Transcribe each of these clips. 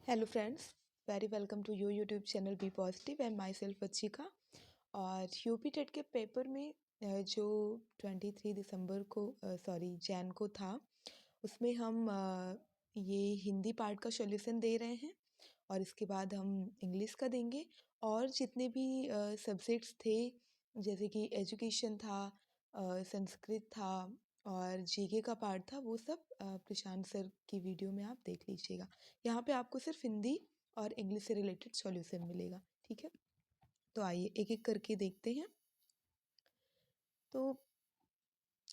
Hello friends, very welcome to your YouTube channel be positive and myself Vanshika. और UP TET के paper में जो 23 दिसंबर को जैन को था, उसमें हम ये हिंदी पार्ट का सॉल्यूशन दे रहे हैं और इसके बाद हम इंग्लिश का देंगे। और जितने भी सब्जेक्ट्स थे, जैसे कि एजुकेशन था, संस्कृत था और जीके का पार्ट था, वो सब प्रशांत सर की वीडियो में आप देख लीजिएगा। यहाँ पे आपको सिर्फ हिंदी और इंग्लिश से रिलेटेड सॉल्यूशन मिलेगा, ठीक है। तो आइए एक एक करके देखते हैं। तो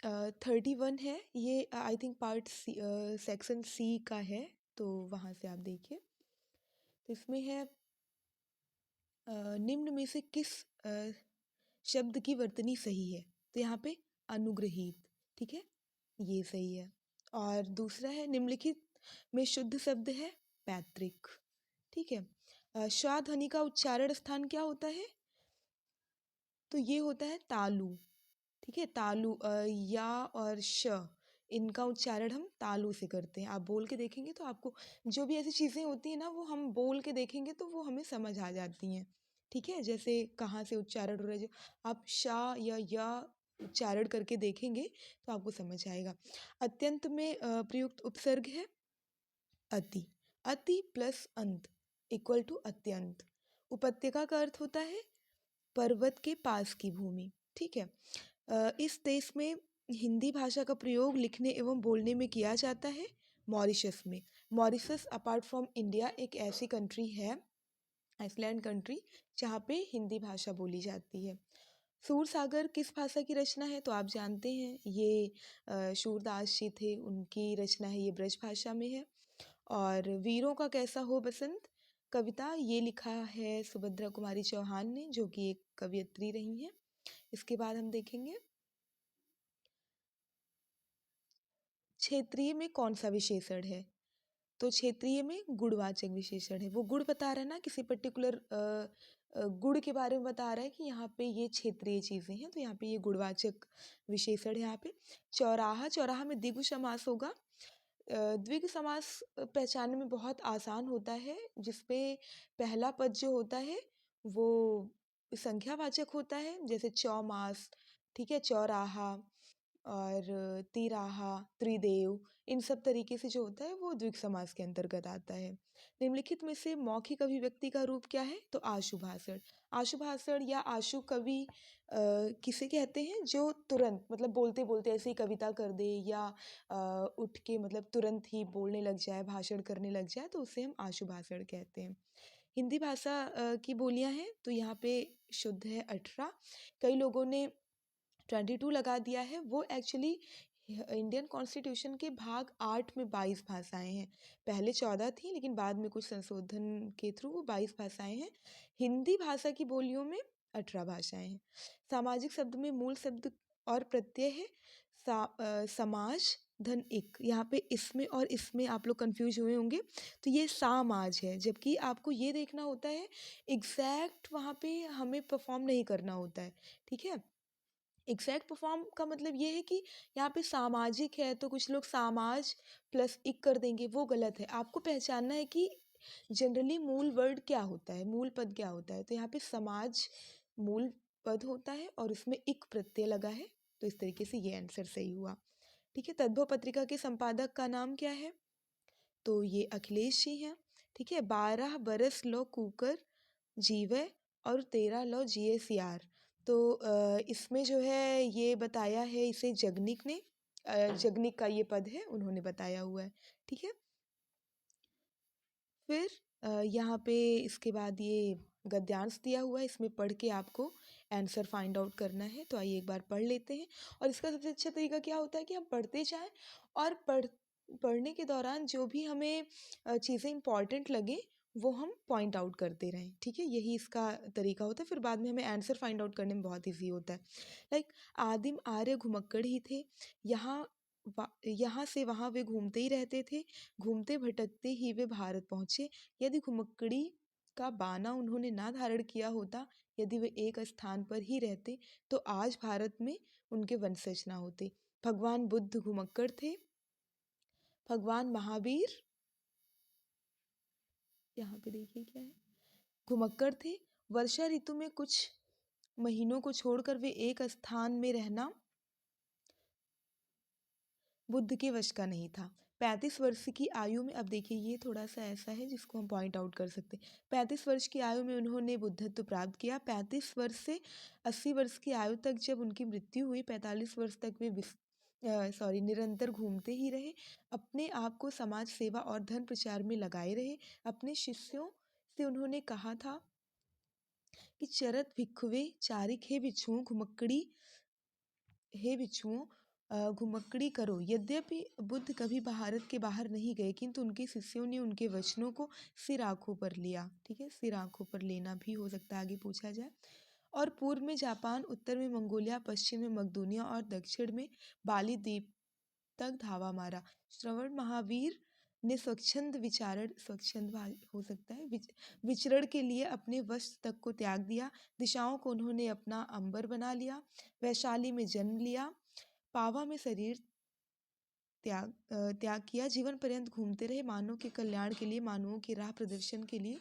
31 है ये, I think part section C का है, तो वहाँ से आप देखिए। तो इसमें है निम्न में से किस शब्द की वर्तनी सही है। तो यहाँ पे अनुग्रहित, ठीक है, ये सही है। और दूसरा है निम्नलिखित में शुद्ध शब्द है पैतृक, ठीक है। श्वा ध्वनि का उच्चारण स्थान क्या होता है? तो ये होता है तालु, ठीक है। तालु, या और श, इनका उच्चारण हम तालु से करते हैं। आप बोल के देखेंगे तो आपको जो भी ऐसी चीज़ें होती हैं ना, वो हम बोल के देखेंगे तो वो हमें समझ आ जाती हैं, ठीक है। जैसे कहाँ से उच्चारण हो रहा है, जो आप शा या उच्चारण करके देखेंगे तो आपको समझ आएगा। अत्यंत में प्रयुक्त उपसर्ग है अति। अति प्लस अंत इक्वल टू अत्यंत। उपत्यका का अर्थ होता है पर्वत के पास की भूमि, ठीक है। इस देश में हिंदी भाषा का प्रयोग लिखने एवं बोलने में किया जाता है मॉरिशस में। मॉरिशस अपार्ट फ्रॉम इंडिया एक ऐसी कंट्री है, आइसलैंड कंट्री, जहाँ पे हिंदी भाषा बोली जाती है। सूरसागर किस भाषा की रचना है? तो आप जानते हैं ये सूरदास जी थे, उनकी रचना है, ये ब्रज भाषा में है। और वीरों का कैसा हो बसंत कविता, ये लिखा है सुभद्रा कुमारी चौहान ने, जो कि एक कवियत्री रही हैं। इसके बाद हम देखेंगे क्षेत्रीय में कौन सा विशेषण है। तो क्षेत्रीय में गुणवाचक विशेषण है। वो गुण बता रहा है ना, किसी पर्टिकुलर गुण के बारे में बता रहा है कि यहाँ पे ये क्षेत्रीय चीज़ें हैं, तो यहाँ पे ये गुणवाचक विशेषण है। यहाँ पे चौराहा, चौराहा में द्विगु समास होगा। द्विगु समास पहचानने में बहुत आसान होता है, जिसपे पहला पद जो होता है वो संख्यावाचक होता है, जैसे चौमास, ठीक है, चौराहा और तिराहा, त्रिदेव, इन सब तरीके से जो होता है वो द्विगु समास के अंतर्गत आता है। निम्नलिखित में से मौखिक अभिव्यक्ति का रूप क्या है? तो आशु भाषण। आशु भाषण या आशु कवि किसे कहते हैं? जो तुरंत मतलब बोलते बोलते ऐसे ही कविता कर दे, या उठ के मतलब तुरंत ही बोलने लग जाए, भाषण करने लग जाए, तो उसे हम आशु भाषण कहते हैं। हिंदी भाषा की बोलियां हैं, तो यहाँ पे शुद्ध है 18। कई लोगों ने 22 लगा दिया है, वो एक्चुअली इंडियन कॉन्स्टिट्यूशन के भाग 8 में 22 भाषाएं हैं। पहले 14 थी, लेकिन बाद में कुछ संशोधन के थ्रू वो 22 भाषाएं हैं। हिंदी भाषा की बोलियों में 18 भाषाएं हैं। सामाजिक शब्द में मूल शब्द और प्रत्यय है समाज धन इक। यहाँ पे इसमें और इसमें आप लोग कंफ्यूज हुए होंगे, तो ये सामाज है, जबकि आपको ये देखना होता है एग्जैक्ट वहाँ पे हमें परफॉर्म नहीं करना होता है, ठीक है। एग्जैक्ट परफॉर्म का मतलब ये है कि यहाँ पे सामाजिक है तो कुछ लोग सामाज प्लस इक कर देंगे, वो गलत है। आपको पहचानना है कि जनरली मूल वर्ड क्या होता है, मूल पद क्या होता है। तो यहाँ पे समाज मूल पद होता है और उसमें इक प्रत्यय लगा है, तो इस तरीके से ये आंसर सही हुआ, ठीक है। तद्भव पत्रिका के संपादक का नाम क्या है? तो ये अखिलेश जी हैं, ठीक है। 12 बरस लो कुकर जीवे और 13 लो जिए सियार। तो इसमें जो है ये बताया है इसे जगनिक ने, जगनिक का ये पद है, उन्होंने बताया हुआ है, ठीक है। फिर यहाँ पे इसके बाद ये गद्यांश दिया हुआ है, इसमें पढ़ के आपको आंसर फाइंड आउट करना है। तो आइए एक बार पढ़ लेते हैं। और इसका सबसे अच्छा तरीका क्या होता है कि हम पढ़ते जाएं और पढ़ने के दौरान जो भी हमें चीज़ें इंपॉर्टेंट लगे वो हम पॉइंट आउट करते रहें, ठीक है। यही इसका तरीका होता है, फिर बाद में हमें आंसर फाइंड आउट करने में बहुत ईजी होता है। लाइक आदिम आर्य घुमक्कड़ ही थे, यहाँ यहाँ से वहाँ वे घूमते ही रहते थे, घूमते भटकते ही वे भारत पहुँचे। यदि घुमक्कड़ी का बाना उन्होंने ना धारण किया होता, यदि वे एक स्थान पर ही रहते, तो आज भारत में उनके वंशज ना होते। भगवान बुद्ध घुमक्कड़ थे, भगवान महावीर यहाँ पे देखिए क्या है, घुमक्कड़ थे। वर्षा ऋतु में कुछ महीनों को छोड़कर वे एक स्थान में रहना बुद्ध के वश का नहीं था। 35 वर्ष की आयु में, अब देखिए ये थोड़ा सा ऐसा है जिसको हम पॉइंट आउट कर सकते हैं। 35 वर्ष की आयु में उन्होंने बुद्धत्व प्राप्त किया। 35 वर्ष से 80 वर्ष की आयु तक जब उनकी मृत्यु हुई, 45 वर्ष तक वे निरंतर घूमते ही रहे। अपने आप को समाज सेवा और धर्म प्रचार में लगाए रहे। अपने शिष्यों से उन्होंने कहा था कि चरत भिक्षुवे चारिक हे भिक्षुओं घुमक्कड़ी हे भिक्षुओं घुमक्कड़ी करो। यद्यपि बुद्ध कभी भारत के बाहर नहीं गए, किंतु उनके शिष्यों ने उनके वचनों को सिर आंखों पर लिया। ठीक है, सिर आंखों पर लेना भी हो सकता है, आगे पूछा जाए। और पूर्व में जापान, उत्तर में मंगोलिया, पश्चिम में मकदूनिया और दक्षिण में बाली द्वीप तक धावा मारा। श्रवण महावीर ने हो सकता है विचरण के लिए अपने वस्त्र तक को त्याग दिया। दिशाओं को उन्होंने अपना अंबर बना लिया। वैशाली में जन्म लिया। पावा में शरीर त्याग किया। जीवन पर्यंत घूमते रहे, मानव के कल्याण के लिए, मानवों की राह प्रदर्शन के लिए।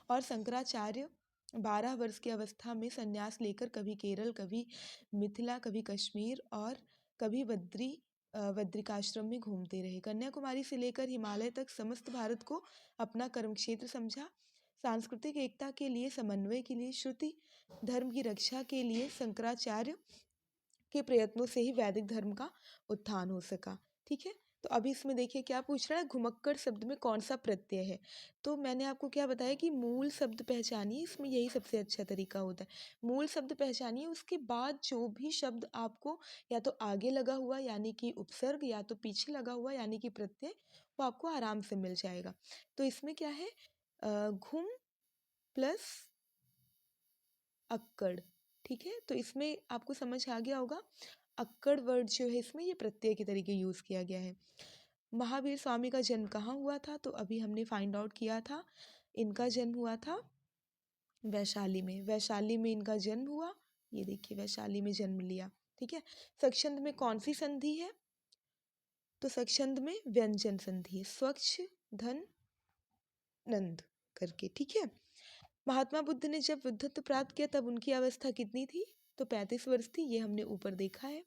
और शंकराचार्य 12 वर्ष की अवस्था में संन्यास लेकर कभी केरल, कभी मिथिला, कभी कश्मीर और कभी बद्रिकाश्रम में घूमते रहे। कन्याकुमारी से लेकर हिमालय तक समस्त भारत को अपना कर्म क्षेत्र समझा। सांस्कृतिक एकता के लिए, समन्वय के लिए, श्रुति धर्म की रक्षा के लिए शंकराचार्य के प्रयत्नों से ही वैदिक धर्म का उत्थान हो सका। ठीक है, तो अभी इसमें देखिए क्या पूछ रहा है, घुमक्कड़ शब्द में कौन सा प्रत्यय है। तो मैंने आपको क्या बताया कि मूल शब्द पहचानिए, इसमें यही सबसे अच्छा तरीका होता है। मूल शब्द पहचानिए, उसके बाद जो भी शब्द आपको या तो आगे लगा हुआ यानी कि उपसर्ग, या तो पीछे लगा हुआ यानी कि प्रत्यय, वो आपको आराम से मिल जाएगा। तो इसमें क्या है, घुम प्लस अक्कड़। ठीक है, तो इसमें आपको समझ आ गया होगा, अक्कड़ वर्ड जो है इसमें ये प्रत्यय के तरीके यूज किया गया है। महावीर स्वामी का जन्म कहाँ हुआ था, तो अभी हमने फाइंड आउट किया था, इनका जन्म हुआ था वैशाली में। वैशाली में इनका जन्म हुआ, ये देखिए वैशाली में जन्म लिया। ठीक है, स्वच्छंद में कौन सी संधि है, तो स्वच्छंद में व्यंजन संधि है, स्वच्छ धन नंद करके। ठीक है, महात्मा बुद्ध ने जब बुद्धत्व प्राप्त किया तब उनकी अवस्था कितनी थी, तो 35 वर्ष थी, ये हमने ऊपर देखा है।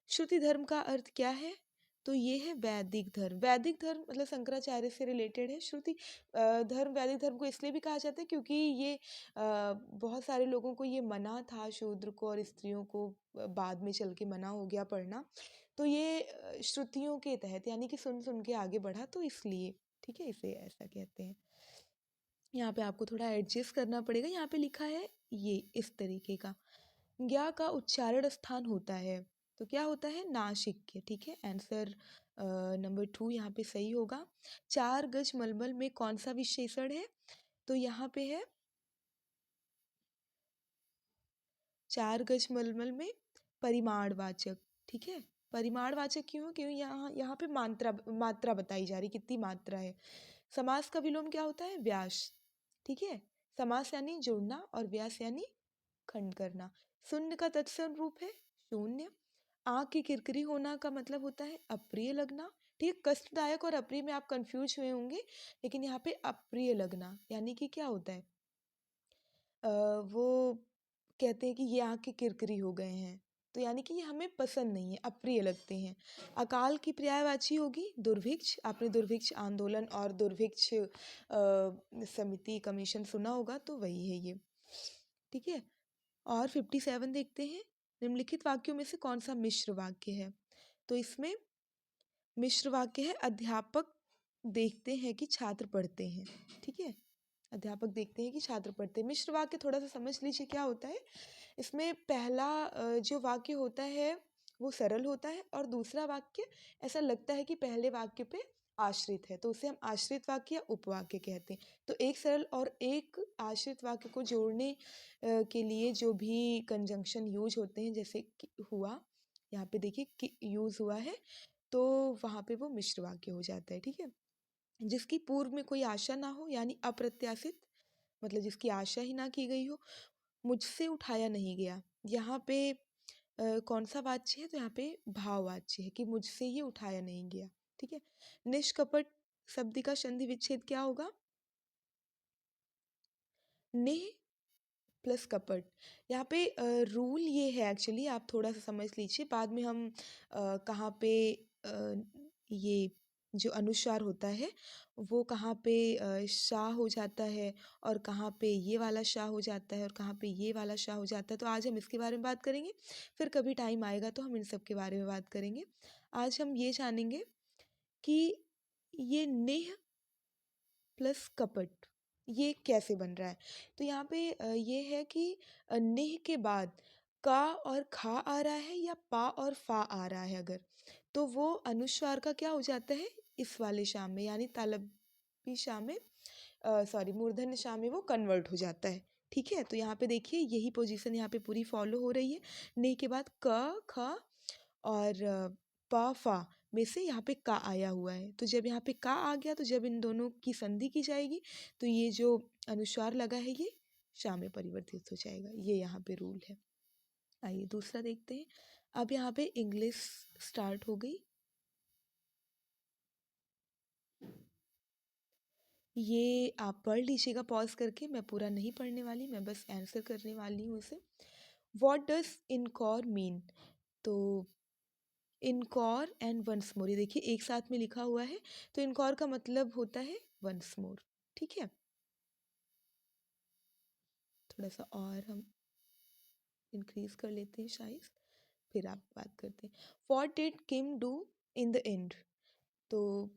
श्रुति धर्म का अर्थ क्या है, तो ये है वैदिक धर्म। वैदिक धर्म मतलब शंकराचार्य से रिलेटेड है। श्रुति धर्म वैदिक धर्म को इसलिए भी कहा जाता है क्योंकि ये बहुत सारे लोगों को ये मना था, शूद्र को और स्त्रियों को बाद में चल के मना हो गया पढ़ना, तो ये श्रुतियों के तहत यानी कि सुन सुन के आगे बढ़ा, तो इसलिए ठीक है इसे ऐसा कहते हैं। यहाँ पे आपको थोड़ा एडजस्ट करना पड़ेगा, यहाँ पे लिखा है ये इस तरीके का। ज्ञा का उच्चारण स्थान होता है, तो क्या होता है, नासिक्य। ठीक है, आंसर नंबर 2 यहाँ पे सही होगा। 4 गज मलमल में कौन सा विशेषण है, तो यहाँ पे है 4 गज मलमल में परिमाणवाचक। ठीक है, परिमाणवाचक क्यों, क्यों यहाँ यहाँ पे मात्रा बताई जा रही, कितनी मात्रा है। समास का विलोम क्या होता है, व्यास। ठीक है, समास यानी जुड़ना और व्यास यानी खंड करना। शून्य का तत्सम रूप है शून्य। आँख की किरकिरी होना का मतलब होता है अप्रिय लगना। ठीक, कष्टदायक और अप्रिय में आप कंफ्यूज हुए होंगे, लेकिन यहाँ पे अप्रिय लगना यानी कि क्या होता है, वो कहते हैं कि ये आँख की किरकिरी हो गए हैं, तो यानी कि ये हमें पसंद नहीं है, अप्रिय लगते हैं। अकाल की पर्यायवाची होगी दुर्भिक्ष। आपने दुर्भिक्ष आंदोलन और दुर्भिक्ष समिति कमीशन सुना होगा, तो वही है ये। ठीक है, और 57 देखते हैं, निम्नलिखित वाक्यों में से कौन सा मिश्र वाक्य है, तो इसमें मिश्र वाक्य है अध्यापक देखते हैं कि छात्र पढ़ते हैं। ठीक है, अध्यापक देखते हैं कि छात्र पढ़ते हैं। मिश्र वाक्य थोड़ा सा समझ लीजिए क्या होता है। इसमें पहला जो वाक्य होता है वो सरल होता है, और दूसरा वाक्य ऐसा लगता है कि पहले वाक्य पे आश्रित है, तो उसे हम आश्रित वाक्य या उपवाक्य कहते हैं। तो एक सरल और एक आश्रित वाक्य को जोड़ने के लिए जो भी कंजंक्शन यूज होते हैं, जैसे कि हुआ, यहाँ पे देखिए कि यूज हुआ है, तो वहाँ पे वो मिश्र वाक्य हो जाता है। ठीक है, जिसकी पूर्व में कोई आशा ना हो यानी अप्रत्याशित, मतलब जिसकी आशा ही ना की गई हो। मुझसे उठाया नहीं गया, यहाँ पे कौन सा वाच्य है, तो यहाँ पे भाववाच्य है कि मुझसे ये उठाया नहीं गया। ठीक है, निष्कपट शब्द का संधि विच्छेद क्या होगा, नेह प्लस कपट। यहाँ पे रूल ये है एक्चुअली, आप थोड़ा सा समझ लीजिए, बाद में हम कहाँ पे ये जो अनुस्वार होता है वो कहाँ पे शाह हो जाता है और कहाँ पे ये वाला शाह हो जाता है और कहाँ पे ये वाला शाह हो जाता है, तो आज हम इसके बारे में बात करेंगे। फिर कभी टाइम आएगा तो हम इन सब के बारे में बात करेंगे। आज हम ये जानेंगे कि ये नेह प्लस कपट ये कैसे बन रहा है। तो यहाँ पे ये है कि नेह के बाद का और खा आ रहा है या पा और फा आ रहा है अगर, तो वो अनुस्वार का क्या हो जाता है इस वाले शाम में, यानी तालबी शाम में, सॉरी मूर्धन्य शाम में वो कन्वर्ट हो जाता है। ठीक है, तो यहाँ पे देखिए यही पोजीशन यहाँ पे पूरी फॉलो हो रही है। ने के बाद क ख और प फा में से यहाँ पे का आया हुआ है, तो जब यहाँ पे का आ गया तो जब इन दोनों की संधि की जाएगी तो ये जो अनुस्वार लगा है ये शा में परिवर्तित हो जाएगा। ये यहाँ पे रूल है। आइए दूसरा देखते हैं। अब यहाँ पे इंग्लिश स्टार्ट हो गई। ये आप पढ़ लीजिएगा पॉज करके, मैं पूरा नहीं पढ़ने वाली, मैं बस आंसर करने वाली हूँ इसे। What does encore mean? तो इनकॉर एंड वंस मोर, ये देखिए एक साथ में लिखा हुआ है, तो इनकॉर का मतलब होता है वंस मोर। ठीक है, थोड़ा सा और हम इंक्रीज कर लेते हैं शायद, फिर आप बात करते हैं। What did Kim do in the end? तो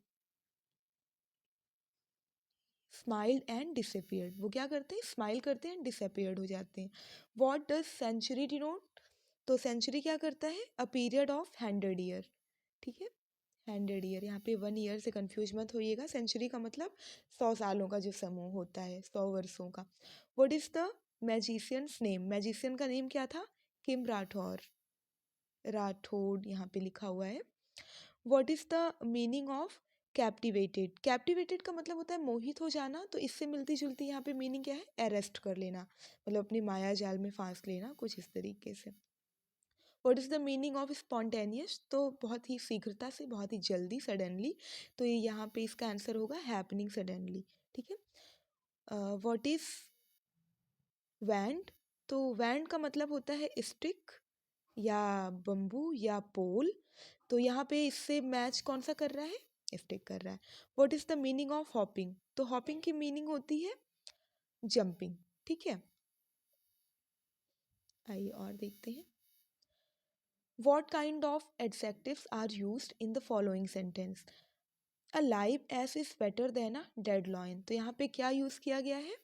स्माइल्ड एंड डिसअपियर्ड, वो क्या करते हैं स्माइल करते हैं, डिसअपियर्ड हो जाते हैं। What does century denote? तो सेंचुरी क्या करता है अ पीरियड ऑफ 100 ईयर। ठीक है, 100 ईयर, यहाँ पे 1 ईयर से कंफ्यूज मत होइएगा, सेंचुरी का मतलब 100 सालों का जो समूह होता है, 100 वर्षों का। What is the magicians name? Magician का नेम क्या था? किम राठौर, राठौड़ यहाँ पे लिखा हुआ है। What is the meaning of captivated? Captivated का मतलब होता है मोहित हो जाना, तो इससे मिलती जुलती यहाँ पे मीनिंग क्या है? अरेस्ट कर लेना, मतलब अपनी माया जाल में फांस लेना, कुछ इस तरीके से। What is the meaning of spontaneous? तो बहुत ही शीघ्रता से, बहुत ही जल्दी, सडनली, तो ये यहाँ पे इसका आंसर होगा हैपनिंग सडनली। ठीक है, व्हाट इज वैंड? तो वैंड का मतलब होता है स्टिक या बम्बू या पोल, तो यहाँ पे इससे मैच कौन सा कर रहा है? स्टिक कर रहा है। What is the meaning of hopping? तो हॉपिंग की मीनिंग होती है जंपिंग। ठीक है, आइए और देखते हैं। What kind of adjectives are used in the following sentence? A live ass is better than a dead lion, तो यहाँ पे क्या यूज किया गया है?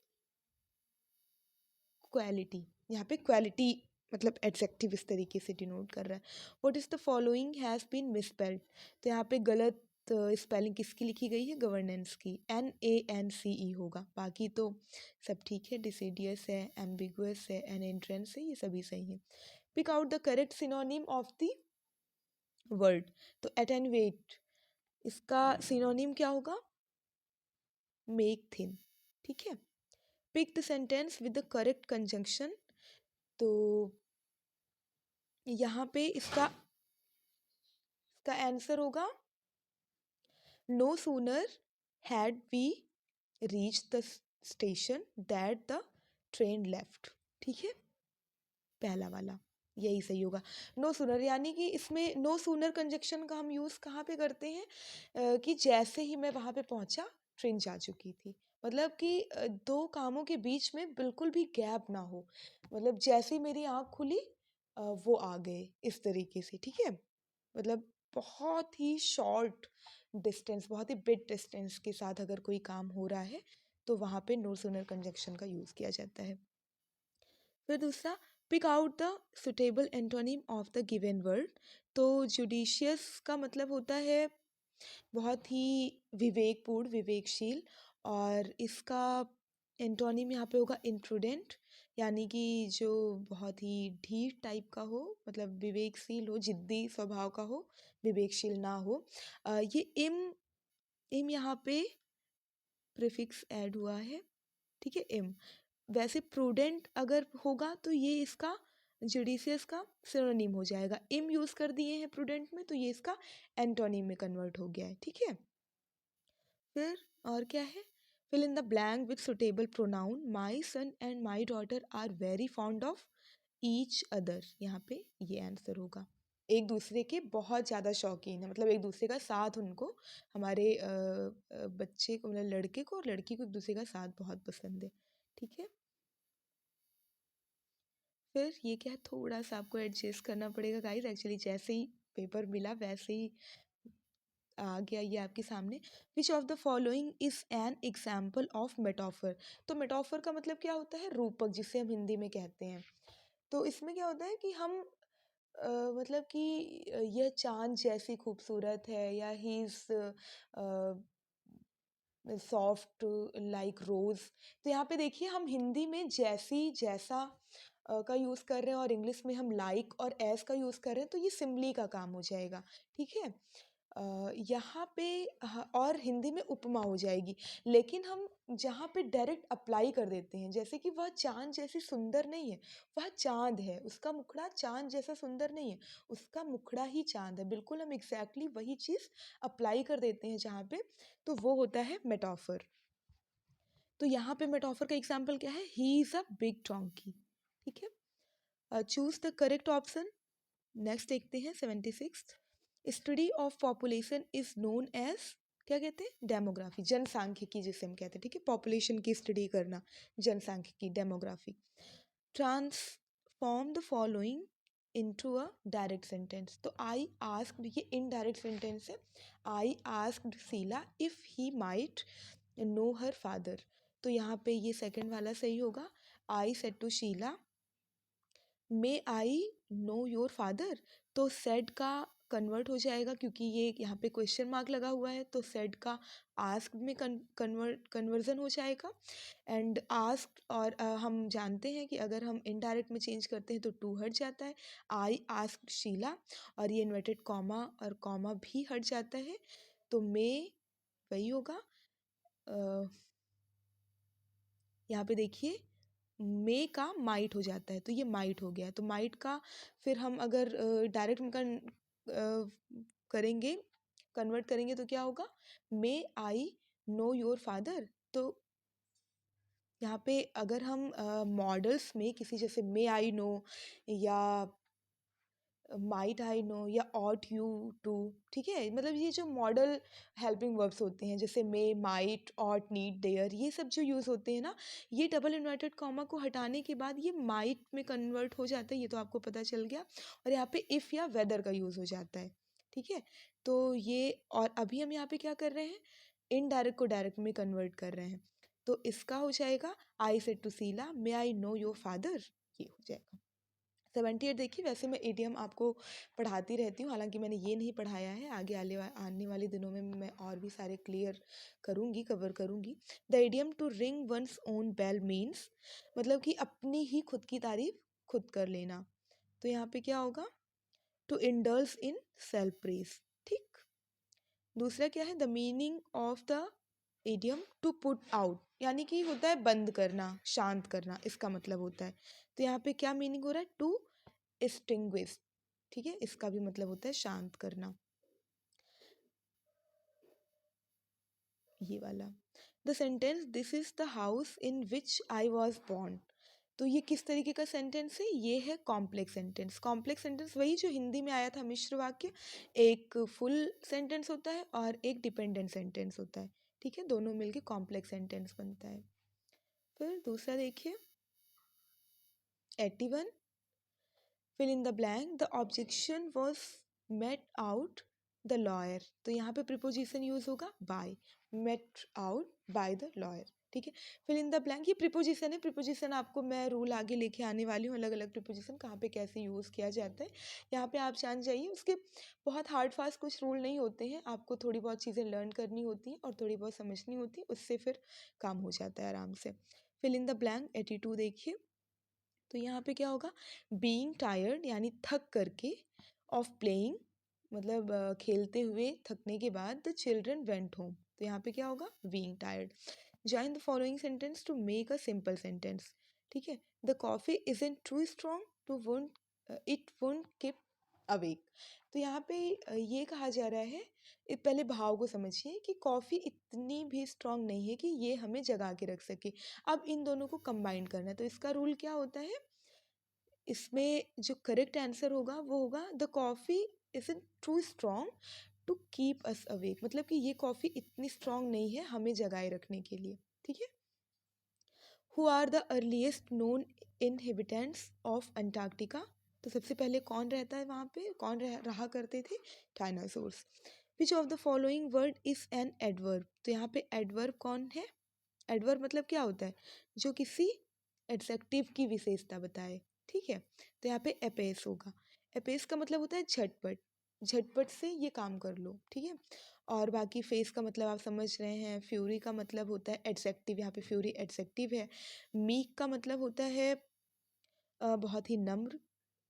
क्वालिटी, यहाँ पे क्वालिटी मतलब एडजेक्टिव इस तरीके से डिनोट कर रहा है। What is the following has been misspelled? तो यहाँ पे गलत स्पेलिंग किसकी लिखी गई है? गवर्नेंस की, NANCE होगा, बाकी तो सब ठीक है। डिसीडियस है, एम्बिगुअस है, एन एंट्रेंस है, ये सभी सही है। Pick out the correct synonym of the word. तो एटेन्युएट, इसका सिनोनिम क्या होगा? Make thin. ठीक है, pick the sentence with the correct conjunction. तो यहाँ पे इसका आंसर होगा no sooner had we reach the station that the train left. ठीक है, पहला वाला यही सही होगा। नो सूनर, यानी कि इसमें नो सूनर कंजक्शन का हम यूज़ कहाँ पे करते हैं? कि जैसे ही मैं वहाँ पे पहुँचा ट्रेन जा चुकी थी, मतलब कि दो कामों के बीच में बिल्कुल भी गैप ना हो, मतलब जैसे ही मेरी आँख खुली वो आ गए, इस तरीके से। ठीक है, मतलब बहुत ही शॉर्ट डिस्टेंस, बहुत ही बिग डिस्टेंस के साथ अगर कोई काम हो रहा है तो वहाँ पे नो सूनर कंजक्शन का यूज़ किया जाता है। फिर दूसरा, pick out the suitable antonym of the given word. तो जुडिशियस का मतलब होता है बहुत ही विवेकपूर्ण, विवेकशील, और इसका एंटोनिम यहाँ पे होगा इम्प्रूडेंट, यानी कि जो बहुत ही ढीठ टाइप का हो, मतलब विवेकशील हो, जिद्दी स्वभाव का हो, विवेकशील ना हो। ये इम यहाँ पे प्रीफिक्स ऐड हुआ है। ठीक है, इम। वैसे प्रूडेंट अगर होगा तो ये इसका जुडिशियस का सिनोनिम हो जाएगा, इम यूज़ कर दिए हैं प्रूडेंट में तो ये इसका एंटोनिम में कन्वर्ट हो गया है। ठीक है, फिर और क्या है? fill in the blank with suitable pronoun. My son and my daughter are very fond of each other. यहाँ पे ये आंसर होगा। एक दूसरे के बहुत ज़्यादा शौकीन है, मतलब एक दूसरे का साथ उनको, हमारे बच्चे को, मतलब लड़के को और लड़की को एक दूसरे का साथ बहुत पसंद है। ठीक है, फिर ये क्या है, थोड़ा सा आपको एडजस्ट करना पड़ेगा गाइस। एक्चुअली जैसे ही पेपर मिला वैसे ही आ गया ये आपके सामने। Which of the following is an example of metaphor. तो मेटाफर का मतलब क्या होता है, रूपक, जिसे हम हिंदी में कहते हैं। तो इसमें क्या होता है कि हम मतलब कि यह चांद जैसी खूबसूरत है, या ही इज सॉफ्ट लाइक रोज। तो यहाँ पे देखिए हम हिंदी में जैसी, जैसा का यूज़ कर रहे हैं, और इंग्लिश में हम लाइक और एस का यूज़ कर रहे हैं, तो ये सिमली का काम हो जाएगा। ठीक है, यहाँ पे और हिंदी में उपमा हो जाएगी। लेकिन हम जहाँ पे डायरेक्ट अप्लाई कर देते हैं, जैसे कि वह चांद जैसी सुंदर नहीं है, वह चांद है, उसका मुखड़ा चांद जैसा सुंदर नहीं है, उसका मुखड़ा ही चांद है। बिल्कुल हम एग्जैक्टली वही चीज़ अप्लाई कर देते हैं जहाँ पे, तो वो होता है मेटाफर। तो यहाँ पे मेटाफर का एग्जाम्पल क्या है, he is a big donkey. ठीक है, choose the correct option. Next देखते हैं 76। Study of population is known as, क्या कहते हैं, डेमोग्राफी, जनसांख्यिकी जिसे हम कहते हैं। ठीक है, पॉपुलेशन की स्टडी करना, जनसांख्यिकी, demography. Transform the following into a direct sentence. तो आई आस्क्ड, ये इनडायरेक्ट सेंटेंस है। I asked Sheila if he might know her father. तो यहाँ पे ये सेकंड वाला सही होगा। I said to Sheila may I know your father. तो सेड का कन्वर्ट हो जाएगा, क्योंकि ये यहाँ पे क्वेश्चन मार्क लगा हुआ है, तो सेड का आस्क में कन्वर्जन हो जाएगा। एंड आस्क, और हम जानते हैं कि अगर हम इनडायरेक्ट में चेंज करते हैं तो टू हट जाता है। आई आस्क शीला, और ये इन्वर्टेड कॉमा और कॉमा भी हट जाता है, तो मे वही होगा। यहाँ पे देखिए मे का माइट हो जाता है, तो ये माइट हो गया। तो माइट का फिर हम अगर डायरेक्ट में करेंगे, कन्वर्ट करेंगे, तो क्या होगा, मे आई नो योर फादर। तो यहाँ पे अगर हम मॉडल्स में किसी, जैसे मे आई नो, या माइट आई नो, या ऑट यू टू, ठीक है, मतलब ये जो मॉडल हेल्पिंग वर्ब्स होते हैं, जैसे मे, माइट, ऑट, नीड, डेयर, ये सब जो यूज़ होते हैं ना, ये डबल इन्वर्टेड कॉमा को हटाने के बाद ये माइट में कन्वर्ट हो जाता है, ये तो आपको पता चल गया। और यहाँ पे इफ़ या वेदर का यूज़ हो जाता है। ठीक है, तो ये, और अभी हम यहाँ पे क्या कर रहे हैं, इनडायरेक्ट को डायरेक्ट में कन्वर्ट कर रहे हैं। तो इसका हो जाएगा I said to Sheila may I know your father, ये हो जाएगा। 78 देखिए, वैसे मैं इडियम आपको पढ़ाती रहती हूँ, हालांकि मैंने ये नहीं पढ़ाया है, आगे आने वाले दिनों में मैं और भी सारे क्लियर करूँगी, कवर करूँगी। The idiom to ring one's own bell means, मतलब कि अपनी ही खुद की तारीफ खुद कर लेना। तो यहाँ पे क्या होगा, to indulge in self praise. ठीक, दूसरा क्या है, the meaning of the idiom to put out, यानी कि होता है बंद करना, शांत करना, इसका मतलब होता है। तो यहाँ पे क्या मीनिंग हो रहा है, टू एक्सटिंग्विश। ठीक है, इसका भी मतलब होता है शांत करना, ये वाला। The sentence this is the house in which I was born. तो ये किस तरीके का सेंटेंस है, ये है कॉम्प्लेक्स सेंटेंस। कॉम्प्लेक्स सेंटेंस वही जो हिंदी में आया था, मिश्र वाक्य। एक फुल सेंटेंस होता है और एक डिपेंडेंट सेंटेंस होता है। ठीक है, दोनों मिलके कॉम्प्लेक्स सेंटेंस बनता है। फिर दूसरा देखिए 81, fill in the blank, the objection was met out the lawyer. तो यहाँ पे प्रिपोजिशन यूज होगा by, met out by the lawyer. ठीक है, फिल इन द ब्लैंक, ये प्रिपोजिशन है। प्रिपोजिशन आपको मैं रूल आगे लेके आने वाली हूँ, अलग अलग प्रिपोजिशन कहाँ पे कैसे यूज़ किया जाता है, यहाँ पे आप जान जाइए। उसके बहुत हार्ड फास्ट कुछ रूल नहीं होते हैं, आपको थोड़ी बहुत चीज़ें लर्न करनी होती हैं और थोड़ी बहुत समझनी होती है, उससे फिर काम हो जाता है आराम से। फिल इन द ब्लैंक 82 देखिए, तो यहाँ पे क्या होगा, बीइंग टायर्ड, यानी थक करके, ऑफ प्लेइंग, मतलब खेलते हुए थकने के बाद, द चिल्ड्रन वेंट होम। तो यहाँ पे क्या होगा, being tired. Join the following sentence to make a simple sentence. ठीक है, the coffee isn't too strong to won't, it won't keep awake. तो यहाँ पे ये कहा जा रहा है, पहले भाव को समझिए कि कॉफ़ी इतनी भी स्ट्रांग नहीं है कि ये हमें जगा के रख सके। अब इन दोनों को कंबाइन करना है, तो इसका रूल क्या होता है, इसमें जो करेक्ट आंसर होगा वो होगा the coffee is too strong to keep us awake, मतलब कि ये कॉफ़ी इतनी स्ट्रांग नहीं है हमें जगाए रखने के लिए। ठीक है। Who are the earliest known inhabitants of Antarctica, तो सबसे पहले कौन रहता है वहाँ पे, कौन रहा करते थे, dinosaurs. Which of the following word is an adverb, तो यहाँ पे एडवर्ब कौन है, एडवर्ब मतलब क्या होता है, जो किसी एडजेक्टिव की विशेषता बताए। ठीक है। तो यहाँ पे एपेस होगा, एपेस का मतलब होता है झटपट, झटपट से ये काम कर लो। ठीक है। और बाकी फेस का मतलब आप समझ रहे हैं, फ्यूरी का मतलब होता है एडजेक्टिव, यहाँ पे फ्यूरी एडजेक्टिव है। मीक का मतलब होता है बहुत ही नम्र।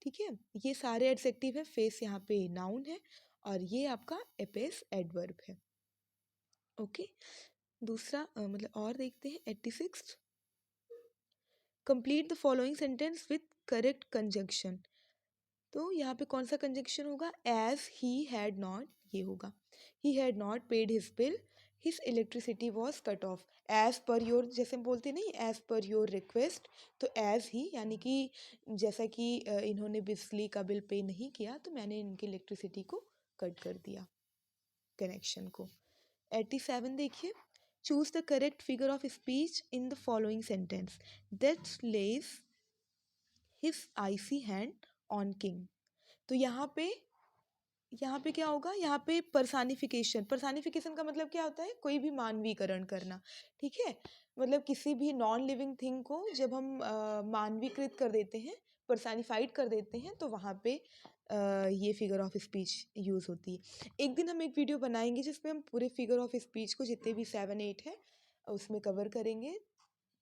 ठीक है। ये सारे एडजेक्टिव है, फेस यहाँ पे नाउन है, और ये आपका एपेस एडवर्ब है। ओके। दूसरा मतलब और देखते हैं 86, complete the following sentence with correct conjunction. तो यहाँ पे कौन सा कंजंक्शन होगा, एज ही हैड नॉट, ये होगा, he had not paid his bill, his electricity was cut off, as per your, जैसे हम बोलते नहीं एज पर योर रिक्वेस्ट, तो एज ही यानी कि जैसा कि इन्होंने बिजली का बिल पे नहीं किया तो मैंने इनकी इलेक्ट्रिसिटी को कट कर दिया, कनेक्शन को। 87 देखिए, choose the correct figure of speech in the following sentence, that lays his icy hand on king. तो यहाँ पे क्या होगा, यहाँ पे पर्सानिफिकेशन, पर्सानिफिकेशन का मतलब क्या होता है, कोई भी मानवीकरण करना। ठीक है। मतलब किसी भी नॉन लिविंग थिंग को जब हम मानवीकृत कर देते हैं, पर्सानिफाइड कर देते हैं, तो वहाँ पे ये फिगर ऑफ स्पीच यूज़ होती है। एक दिन हम एक वीडियो बनाएंगे जिसमें हम पूरे फिगर ऑफ स्पीच को, जितने भी 7 8 है, उसमें कवर करेंगे,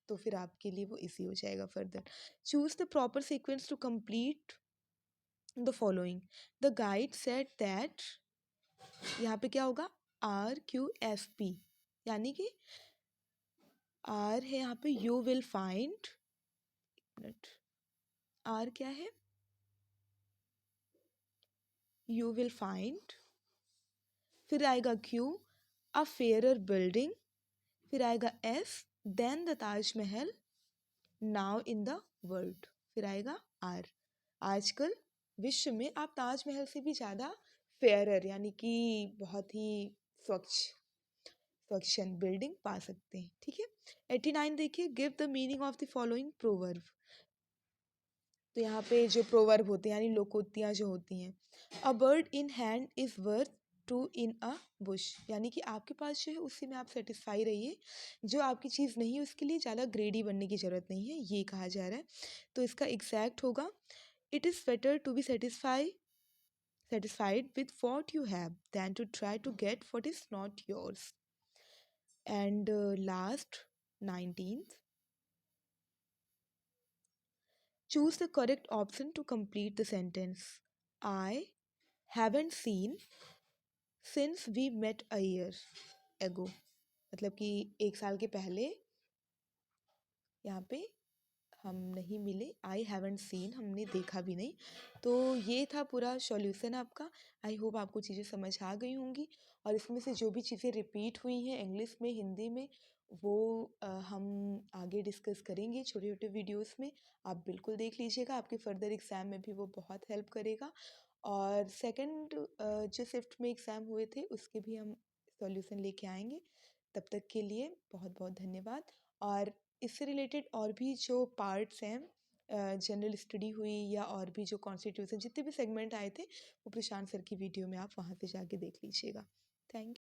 तो फिर आपके लिए वो इजी हो जाएगा further. Choose the proper sequence to complete the following, the guide said that, यहाँ पे क्या होगा, RQFP, यानी कि आर है यहाँ पे यू विल फाइंड, आर क्या है, यू विल फाइंड, फिर आएगा क्यू, अ फेयरर बिल्डिंग, फिर आएगा S, then the Taj Mahal, now in the world, फिर आएगा आर। आजकल विश्व में आप ताजमहल से भी ज़्यादा फेयरर यानी कि बहुत ही स्वच्छ बिल्डिंग पा सकते हैं। ठीक है। 89 देखिए, give the meaning of the following proverb. तो यहाँ पे जो प्रोवर्ब होते हैं यानी लोकोक्तियाँ जो होती हैं, a bird in hand is worth two in a bush, यानी कि आपके पास जो है उसी में आप सेटिस्फाई रहिए, जो आपकी चीज़ नहीं है उसके लिए ज़्यादा ग्रेडी बनने की ज़रूरत नहीं है, ये कहा जा रहा है। तो इसका एग्जैक्ट होगा, it is better to be satisfied with what you have than to try to get what is not yours. And last 19th, choose the correct option to complete the sentence. I haven't seen since we met a year ago, मतलब कि 1 साल के पहले यहाँ पे हम नहीं मिले, आई हैवेंट सीन, हमने देखा भी नहीं। तो ये था पूरा सॉल्यूशन आपका। आई होप आपको चीज़ें समझ आ गई होंगी, और इसमें से जो भी चीज़ें रिपीट हुई हैं इंग्लिश में, हिंदी में, वो हम आगे डिस्कस करेंगे छोटे छोटे वीडियोस में। आप बिल्कुल देख लीजिएगा, आपके फर्दर एग्ज़ाम में भी वो बहुत हेल्प करेगा। और सेकंड जो शिफ्ट में एग्ज़ाम हुए थे उसके भी हम सॉल्यूशन लेके आएंगे। तब तक के लिए बहुत बहुत धन्यवाद। और इससे रिलेटेड और भी जो पार्ट्स हैं, जनरल स्टडी हुई या और भी जो कॉन्स्टिट्यूशन जितने भी सेगमेंट आए थे, वो प्रशांत सर की वीडियो में आप वहाँ पे जाके देख लीजिएगा। थैंक